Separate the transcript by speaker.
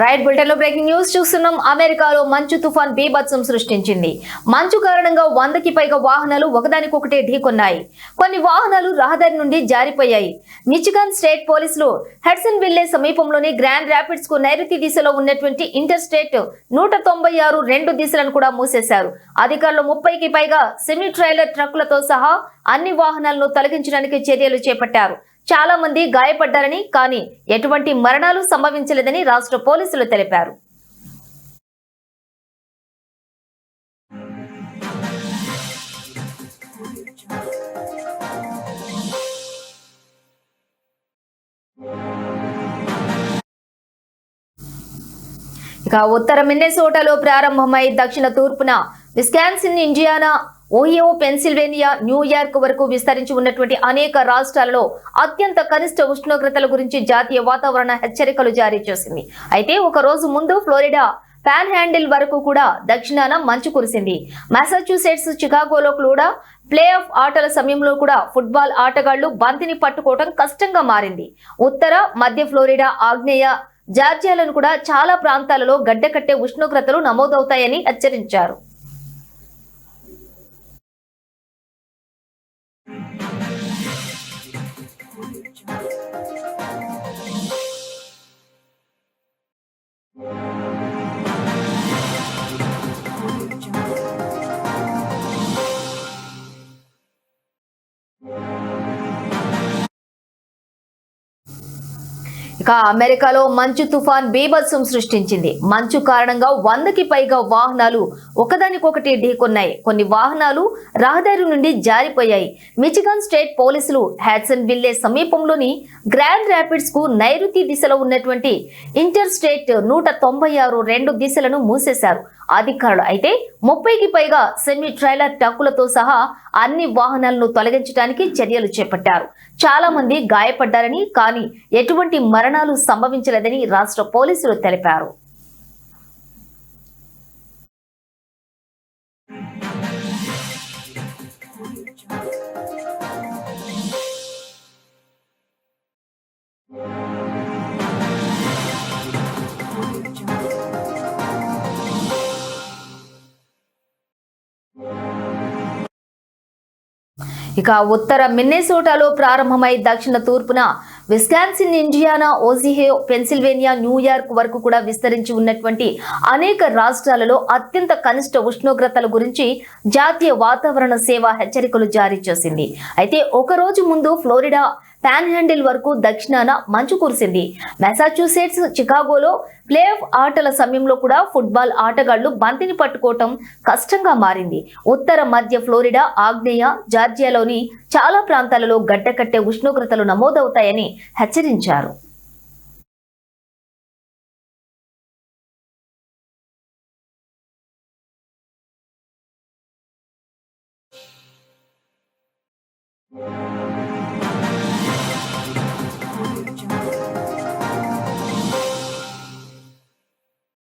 Speaker 1: Right bulletin లో breaking news చూస్తున్నాం. అమెరికాలో మంచు తుఫాన్ బీభత్సం సృష్టించింది. మంచు కారణంగా 100కి పైగా వాహనాలు ఒకదానికొకటే ఢీకొన్నాయి. కొన్ని వాహనాలు రహదారి నుండి జారిపోయాయి. మిచిగన్ స్టేట్ పోలీసులు హెడ్సన్ విల్లే సమీపంలోని గ్రాండ్ రాపిడ్స్ కు నైరుతి దిశలో ఉన్నటువంటి ఇంటర్ స్టేట్ 196 రెండు దిశలను కూడా మూసేశారు. అధికారులు 30కి పైగా సెమీ ట్రైలర్ ట్రక్కులతో సహా అన్ని వాహనాలను తొలగించడానికి చర్యలు చేపట్టారు. చాలా మంది గాయపడ్డారని, కానీ ఎటువంటి మరణాలు సంభవించలేదని రాష్ట్ర పోలీసులు తెలిపారు. ఇక ఉత్తర మిన్నెసోటాలో ప్రారంభమై దక్షిణ తూర్పున Wisconsin, Indiana, Ohio, Pennsylvania, New York వరకు విస్తరించి ఉన్నటువంటి అనేక రాష్ట్రాలలో అత్యంత కనిష్ట ఉష్ణోగ్రతల గురించి జాతీయ వాతావరణ హెచ్చరికలు జారీ చేసింది. అయితే ఒక రోజు ముందు ఫ్లోరిడా పాన్ హ్యాండిల్ వరకు కూడా దక్షిణాన మంచు కురిసింది. మాసాచ్యూసెట్స్, చికాగోలో కూడా ప్లే ఆఫ్ ఆటల సమయంలో కూడా ఫుట్బాల్ ఆటగాళ్లు బంతిని పట్టుకోవడం కష్టంగా మారింది. ఉత్తర మధ్య ఫ్లోరిడా, ఆగ్నేయ జార్జియాలను కూడా చాలా ప్రాంతాలలో గడ్డకట్టే ఉష్ణోగ్రతలు నమోదవుతాయని హెచ్చరించారు. ఇక అమెరికాలో మంచు తుఫాన్ బీభత్సం సృష్టించింది. మంచు కారణంగా 100కి పైగా వాహనాలు ఒకదానికొకటి ఢీకొన్నాయి. కొన్ని వాహనాలు రహదారి నుండి జారిపోయాయి. మిచిగన్ స్టేట్ పోలీసులు హెడ్సన్ విల్లే సమీపంలోని గ్రాండ్ రాపిడ్స్ కు నైరుతి దిశలో ఉన్నటువంటి ఇంటర్ స్టేట్ 196 రెండు దిశలను మూసేశారు. అధికారులు అయితే 30కి పైగా సెమీ ట్రైలర్ ట్రక్కులతో సహా అన్ని వాహనాలను తొలగించడానికి చర్యలు చేపట్టారు. చాలా మంది గాయపడ్డారని, కానీ ఎటువంటి మరణాలు సంభవించలేదని రాష్ట్ర పోలీసులు తెలిపారు. ఇక ఉత్తర మిన్నెసోటాలో ప్రారంభమై దక్షిణ తూర్పున Wisconsin, Indiana, Ohio, Pennsylvania, New York వరకు కూడా విస్తరించి ఉన్నటువంటి అనేక రాష్ట్రాలలో అత్యంత కనిష్ట ఉష్ణోగ్రతల గురించి జాతీయ వాతావరణ సేవ హెచ్చరికలు జారీ చేసింది. అయితే ఒక రోజు ముందు ఫ్లోరిడా పాన్ హ్యాండిల్ వరకు దక్షిణాన మంచు కురిసింది. మాసాచ్యూసెట్స్, చికాగోలో ప్లే ఆఫ్ ఆటల సమయంలో కూడా ఫుట్బాల్ ఆటగాళ్లు బంతిని పట్టుకోవటం కష్టంగా మారింది. ఉత్తర మధ్య ఫ్లోరిడా, ఆగ్నేయ జార్జియాలోని చాలా ప్రాంతాలలో గడ్డకట్టే ఉష్ణోగ్రతలు నమోదవుతాయని హెచ్చరించారు.